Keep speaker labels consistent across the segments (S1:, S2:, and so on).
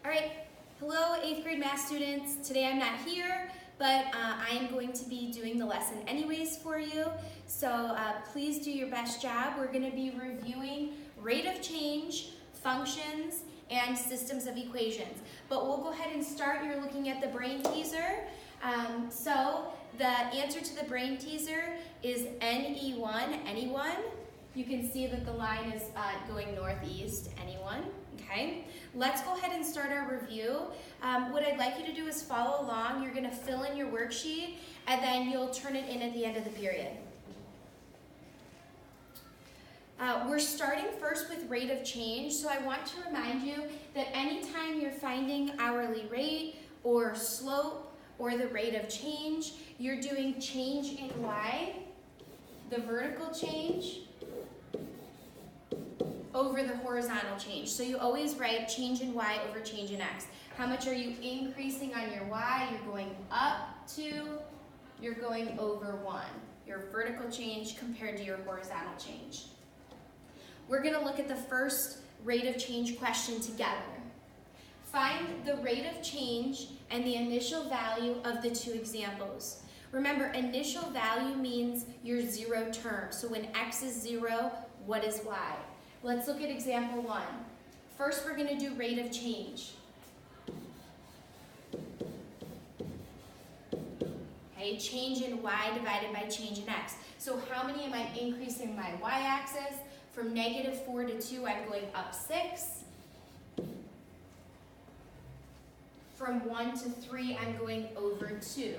S1: All right, hello 8th grade math students. Today I'm not here, but I am going to be doing the lesson anyways for you. So please do your best job. We're going to be reviewing rate of change, functions, and systems of equations. But we'll go ahead and start. You're looking at the brain teaser. So the answer to the brain teaser is NE1, anyone. You can see that the line is going northeast, anyone, okay? Let's go ahead and start our review. What I'd like you to do is follow along. You're gonna fill in your worksheet and then you'll turn it in at the end of the period. We're starting first with rate of change, so I want to remind you that anytime you're finding hourly rate or slope or the rate of change, you're doing change in y, the vertical change, over the horizontal change. So you always write change in y over change in x. How much are you increasing on your y? You're going up 2, you're going over 1. Your vertical change compared to your horizontal change. We're gonna look at the first rate of change question together. Find the rate of change and the initial value of the two examples. Remember, initial value means your zero term. So when x is 0, what is y? Let's look at example 1. First, we're gonna do rate of change. Okay, change in y divided by change in x. So how many am I increasing my y-axis? From -4 to 2, I'm going up 6. From 1 to 3, I'm going over 2.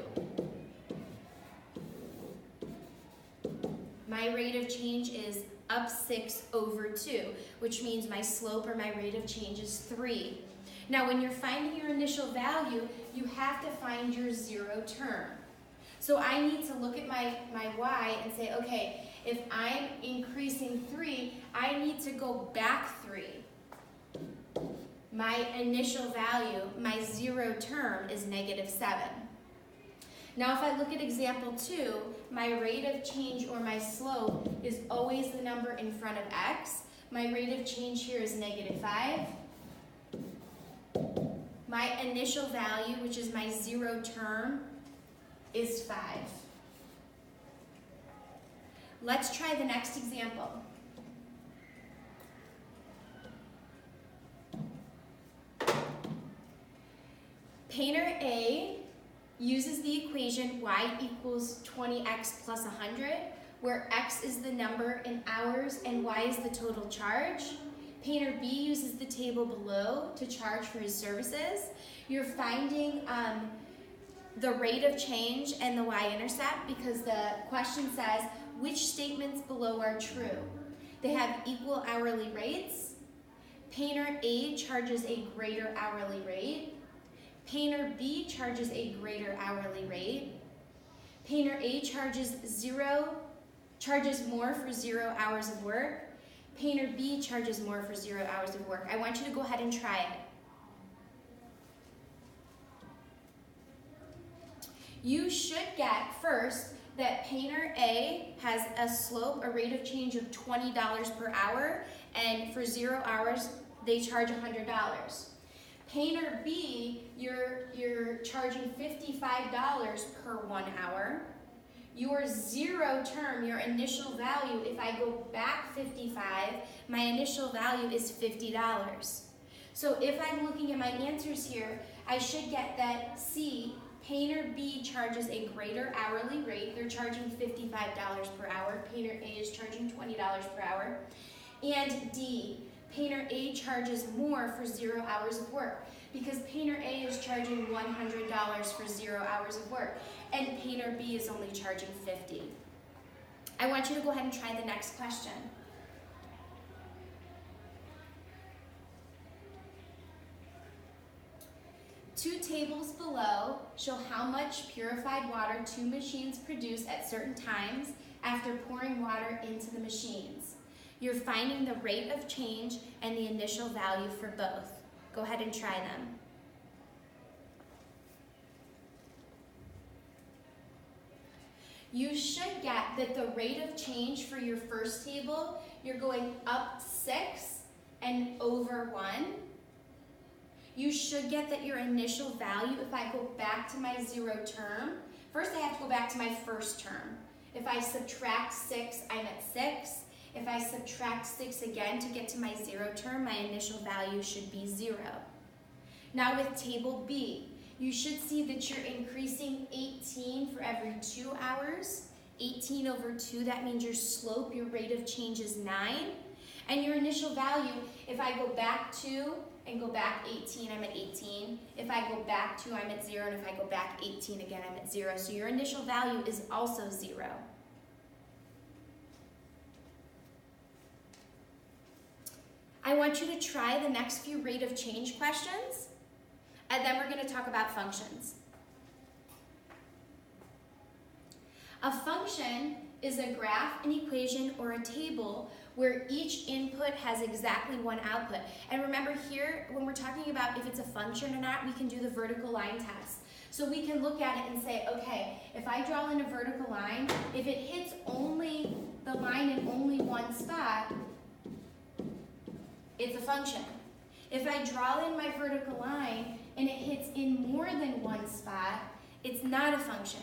S1: My rate of change is up 6 over 2, which means my slope or my rate of change is 3. Now, when you're finding your initial value, you have to find your zero term. So I need to look at my y and say, okay, if I'm increasing 3, I need to go back 3. My initial value, my zero term, is -7. Now, if I look at example 2, my rate of change or my slope is always the number in front of x. My rate of change here is -5. My initial value, which is my zero term, is 5. Let's try the next example. Painter A uses the equation y equals 20x plus 100, where x is the number in hours and y is the total charge. Painter B uses the table below to charge for his services. You're finding the rate of change and the y-intercept because the question says, which statements below are true? They have equal hourly rates. Painter A charges a greater hourly rate. Painter B charges a greater hourly rate. Painter A charges more for 0 hours of work. Painter B charges more for 0 hours of work. I want you to go ahead and try it. You should get first that Painter A has a slope, a rate of change of $20 per hour, and for 0 hours, they charge $100. Painter B, you're charging $55 per 1 hour. Your zero term, your initial value, if I go back 55, my initial value is $50. So if I'm looking at my answers here, I should get that C, Painter B charges a greater hourly rate. They're charging $55 per hour. Painter A is charging $20 per hour. And D, Painter A charges more for 0 hours of work because Painter A is charging $100 for 0 hours of work and Painter B is only charging $50. I want you to go ahead and try the next question. Two tables below show how much purified water two machines produce at certain times after pouring water into the machines. You're finding the rate of change and the initial value for both. Go ahead and try them. You should get that the rate of change for your first table, you're going up 6 and over 1. you should get that your initial value, if I go back to my 0 term, first I have to go back to my first term. If I subtract 6, I'm at 6. If I subtract 6 again to get to my 0 term, my initial value should be 0. Now with table B, you should see that you're increasing 18 for every 2 hours. 18 over 2, that means your slope, your rate of change is 9. And your initial value, if I go back 2 and go back 18, I'm at 18. If I go back 2, I'm at 0. And if I go back 18 again, I'm at 0. So your initial value is also 0. I want you to try the next few rate of change questions, and then we're going to talk about functions. A function is a graph, an equation, or a table where each input has exactly one output. And remember here, when we're talking about if it's a function or not, we can do the vertical line test. So we can look at it and say, okay, if I draw in a vertical line, if it hits only the line in only one spot, it's a function. If I draw in my vertical line and it hits in more than one spot, it's not a function.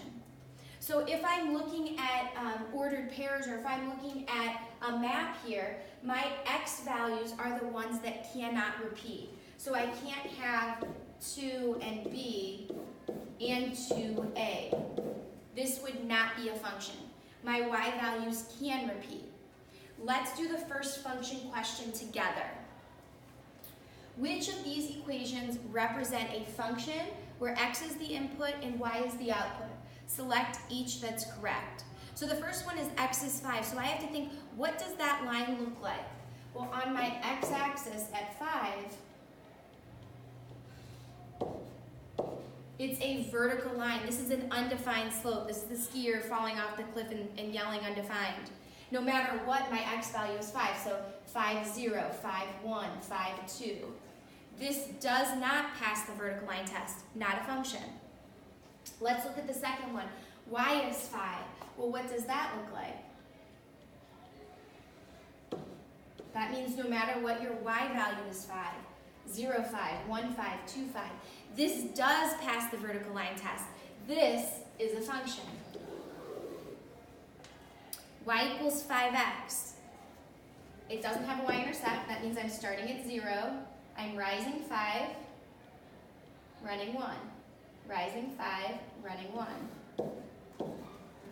S1: So if I'm looking at ordered pairs, or if I'm looking at a map here, my x values are the ones that cannot repeat. So I can't have 2 and b and 2a. This would not be a function. My y values can repeat. Let's do the first function question together. Which of these equations represent a function where x is the input and y is the output? Select each that's correct. So the first one is x is 5. So I have to think, what does that line look like? Well, on my x-axis at 5, it's a vertical line. This is an undefined slope. This is the skier falling off the cliff and yelling undefined. No matter what, my x value is 5. So 5, 0, 5, 1, 5, 2. This does not pass the vertical line test, not a function. Let's look at the second one. Y is 5. Well, what does that look like? That means no matter what, your y value is 5. 0, 5, 1, 5, 2, 5. This does pass the vertical line test. This is a function. Y equals 5x. It doesn't have a y-intercept. That means I'm starting at 0. I'm rising 5, running 1. Rising 5, running 1.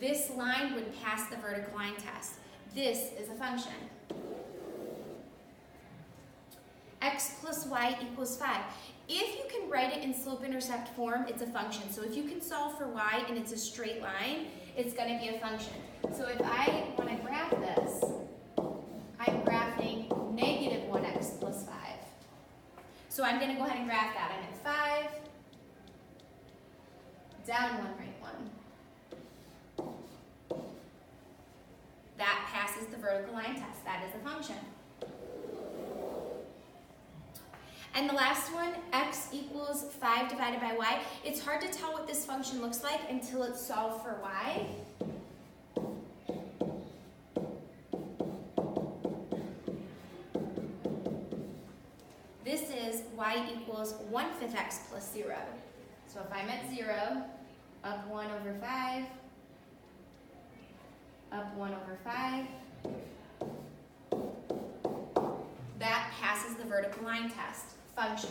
S1: This line would pass the vertical line test. This is a function. X plus y equals 5. If you can write it in slope-intercept form, it's a function. So if you can solve for y and it's a straight line, it's going to be a function. So if I want to graph this, I'm graphing negative 1x plus 5. So I'm going to go ahead and graph that. I'm at 5, down 1, right 1. That passes the vertical line test. That is a function. And the last one, x equals 5 divided by y. It's hard to tell what this function looks like until it's solved for y. This is y equals 1/5 x plus 0. So if I'm at 0, up 1 over 5, up 1 over 5, that passes the vertical line test. Function.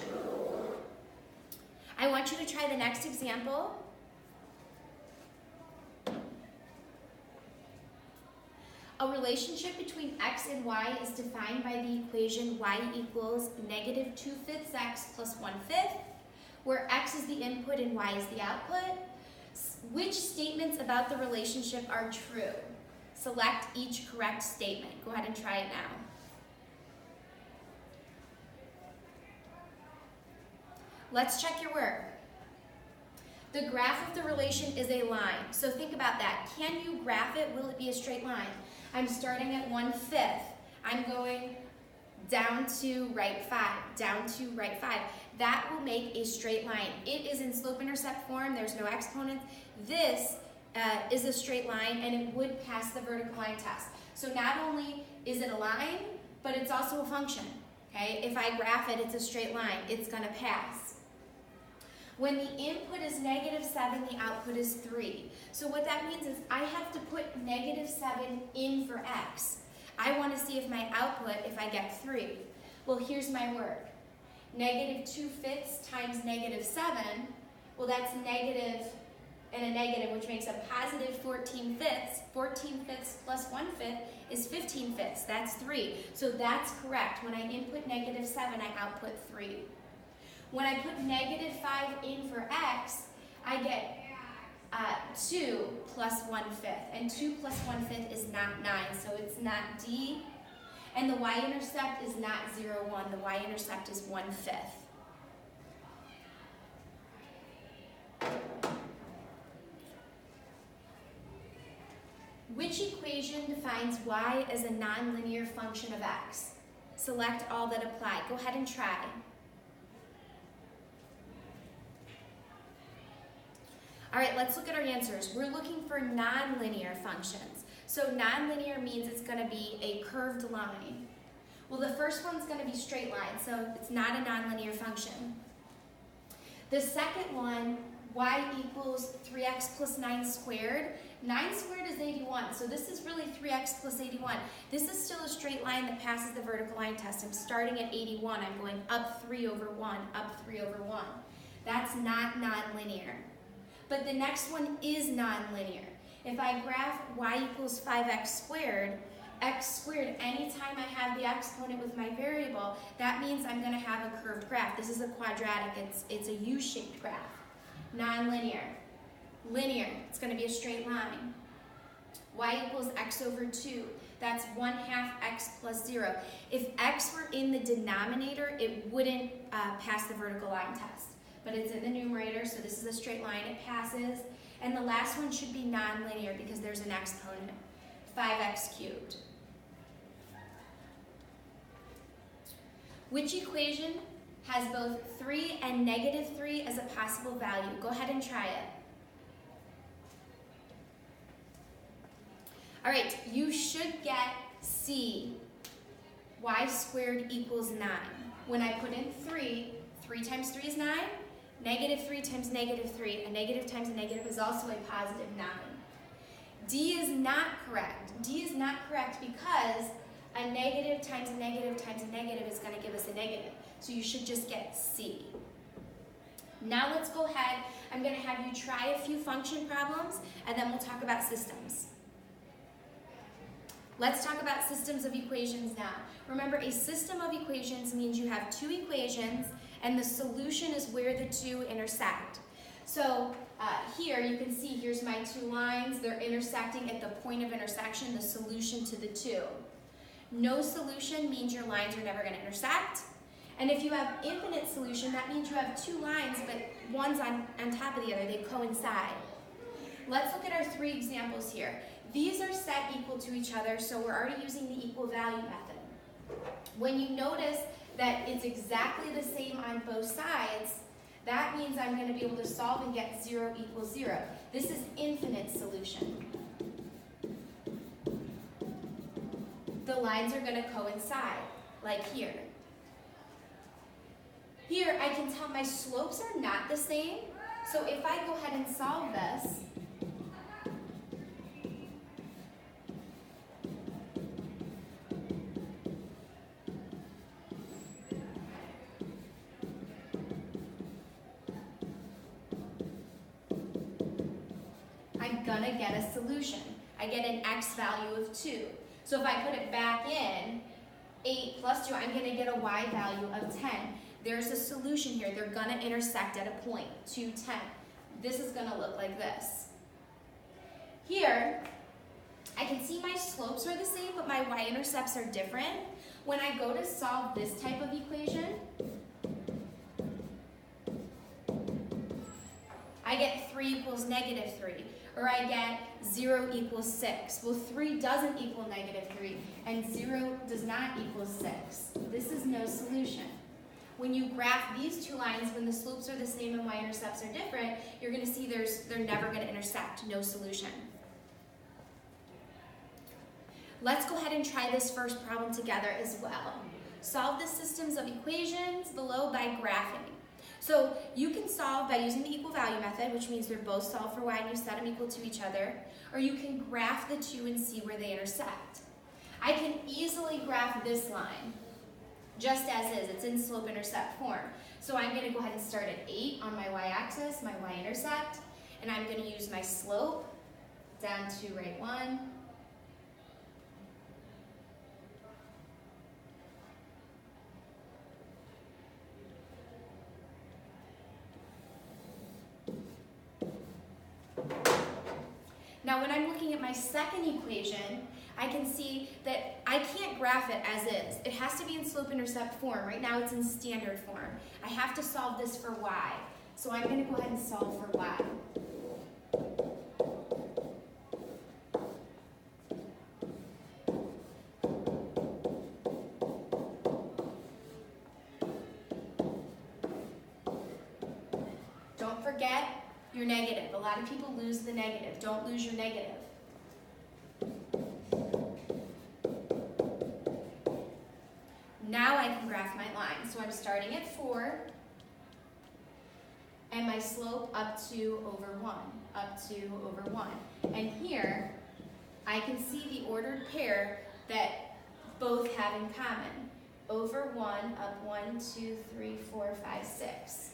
S1: I want you to try the next example. A relationship between x and y is defined by the equation y equals negative 2/5 x plus 1/5, where x is the input and y is the output. Which statements about the relationship are true? Select each correct statement. Go ahead and try it now. Let's check your work. The graph of the relation is a line. So think about that. Can you graph it? Will it be a straight line? I'm starting at 1/5. I'm going down to right 5, down to right 5. That will make a straight line. It is in slope-intercept form. There's no exponents. This is a straight line, and it would pass the vertical line test. So not only is it a line, but it's also a function. Okay, if I graph it, it's a straight line. It's going to pass. When the input is -7, the output is 3. So what that means is I have to put -7 in for x. I want to see if my output, if I get 3. Well, here's my work. -2/5 times -7, well, that's negative and a negative, which makes a positive 14/5. 14/5 plus 1/5 is 15/5. That's 3. So that's correct. When I input -7, I output 3. When I put -5 in for x, I get 2 plus 1/5. And 2 plus 1/5 is not 9, so it's not D. And the y-intercept is not 0, 1. The y-intercept is 1/5. Which equation defines y as a nonlinear function of x? Select all that apply. Go ahead and try. All right, let's look at our answers. We're looking for nonlinear functions. So nonlinear means it's going to be a curved line. Well, the first one's going to be straight line, so it's not a nonlinear function. The second one, y equals 3x plus 9 squared. 9 squared is 81, so this is really 3x plus 81. This is still a straight line that passes the vertical line test. I'm starting at 81. I'm going up 3 over 1, up 3 over 1. That's not nonlinear. But the next one is nonlinear. If I graph y equals 5x squared, x squared, anytime I have the exponent with my variable, that means I'm going to have a curved graph. This is a quadratic. It's a U-shaped graph. Nonlinear. Linear, it's going to be a straight line. Y equals x over 2. That's 1/2 x plus 0. If x were in the denominator, it wouldn't pass the vertical line test. But it's in the numerator, so this is a straight line. It passes. And the last one should be nonlinear because there's an exponent. 5x cubed. Which equation has both 3 and -3 as a possible value? Go ahead and try it. All right, you should get C, y squared equals 9. When I put in 3, 3 times 3 is 9, -3 times -3, a negative times a negative is also a positive 9. D is not correct. D is not correct because a negative times a negative times a negative is going to give us a negative. So you should just get C. Now let's go ahead. I'm going to have you try a few function problems, and then we'll talk about systems. Let's talk about systems of equations now. Remember, a system of equations means you have two equations, and the solution is where the two intersect. So here you can see, here's my two lines. They're intersecting at the point of intersection, the solution to the two. No solution means your lines are never going to intersect. And if you have infinite solution, that means you have two lines, but one's on top of the other. They coincide. Let's look at our three examples here. These are set equal to each other, so we're already using the equal value method. When you notice that it's exactly the same on both sides, that means I'm going to be able to solve and get 0 equals 0. This is infinite solution. The lines are going to coincide, like here. Here, I can tell my slopes are not the same, so if I go ahead and solve this, I'm gonna get a solution. I get an x value of 2. So if I put it back in, 8 plus 2, I'm gonna get a y value of 10. There's a solution here. They're gonna intersect at a point, 2, 10. This is gonna look like this. Here, I can see my slopes are the same, but my y-intercepts are different. When I go to solve this type of equation, I get 3 equals -3, or I get 0 equals 6. Well, 3 doesn't equal -3, and 0 does not equal 6. This is no solution. When you graph these two lines, when the slopes are the same and y-intercepts are different, you're going to see they're never going to intersect, no solution. Let's go ahead and try this first problem together as well. solve the systems of equations below by graphing. So you can solve by using the equal value method, which means they're both solved for y and you set them equal to each other, or you can graph the two and see where they intersect. I can easily graph this line, just as is. It's in slope-intercept form. So I'm going to go ahead and start at 8 on my y-axis, my y-intercept, and I'm going to use my slope down to right 1. Now when I'm looking at my second equation, I can see that I can't graph it as is. It has to be in slope-intercept form. Right now it's in standard form. I have to solve this for y. So I'm going to go ahead and solve for y. Don't forget your negative. A lot of people lose the negative. Don't lose your negative. Now I can graph my line. So I'm starting at 4, and my slope up to over 1, up to over 1. And here, I can see the ordered pair that both have in common. Over 1, up 1, 2, 3, 4, 5, 6.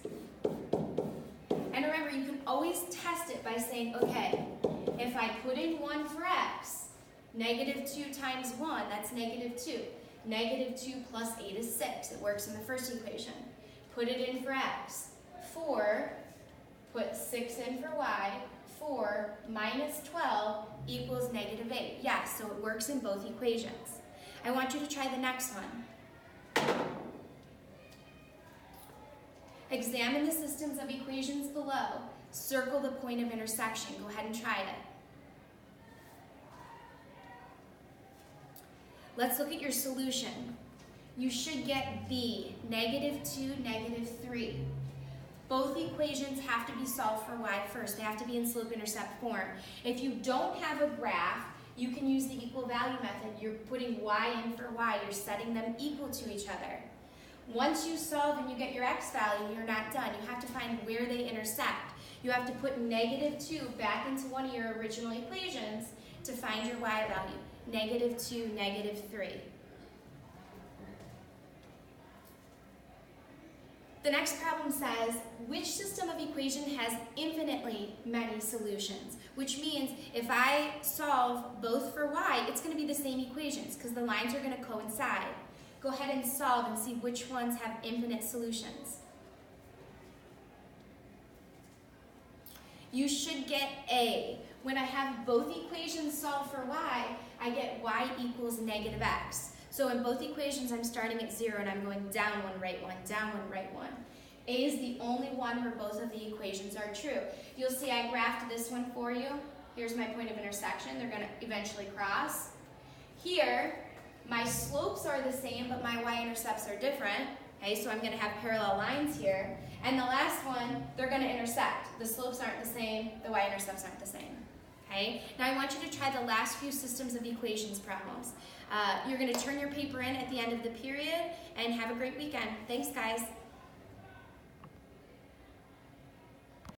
S1: And remember, you can always test it by saying, okay, if I put in 1 for x, negative 2 times 1, that's negative 2. Negative 2 plus 8 is 6. It works in the first equation. Put it in for x. 4, put 6 in for y. 4 minus 12 equals negative 8. Yes, so it works in both equations. I want you to try the next one. Examine the systems of equations below. Circle the point of intersection. Go ahead and try it. Let's look at your solution. You should get B, negative 2, negative 3. Both equations have to be solved for y first. They have to be in slope-intercept form. If you don't have a graph, you can use the equal value method. You're putting y in for y. You're setting them equal to each other. Once you solve and you get your x value, you're not done. You have to find where they intersect. You have to put negative 2 back into one of your original equations to find your y value. Negative 2, negative 3. The next problem says, which system of equation has infinitely many solutions? Which means if I solve both for y, it's going to be the same equations because the lines are going to coincide. Go ahead and solve and see which ones have infinite solutions. You should get A. When I have both equations solved for y, I get y equals negative x. So in both equations, I'm starting at 0 and I'm going down 1, right 1, down 1, right 1. A is the only one where both of the equations are true. You'll see I graphed this one for you. Here's my point of intersection. They're going to eventually cross. Here, my slopes are the same, but my y-intercepts are different. Okay, so I'm going to have parallel lines here. And the last one, they're going to intersect. The slopes aren't the same, the y-intercepts aren't the same. Okay? Now I want you to try the last few systems of equations problems. You're going to turn your paper in at the end of the period, and have a great weekend. Thanks, guys.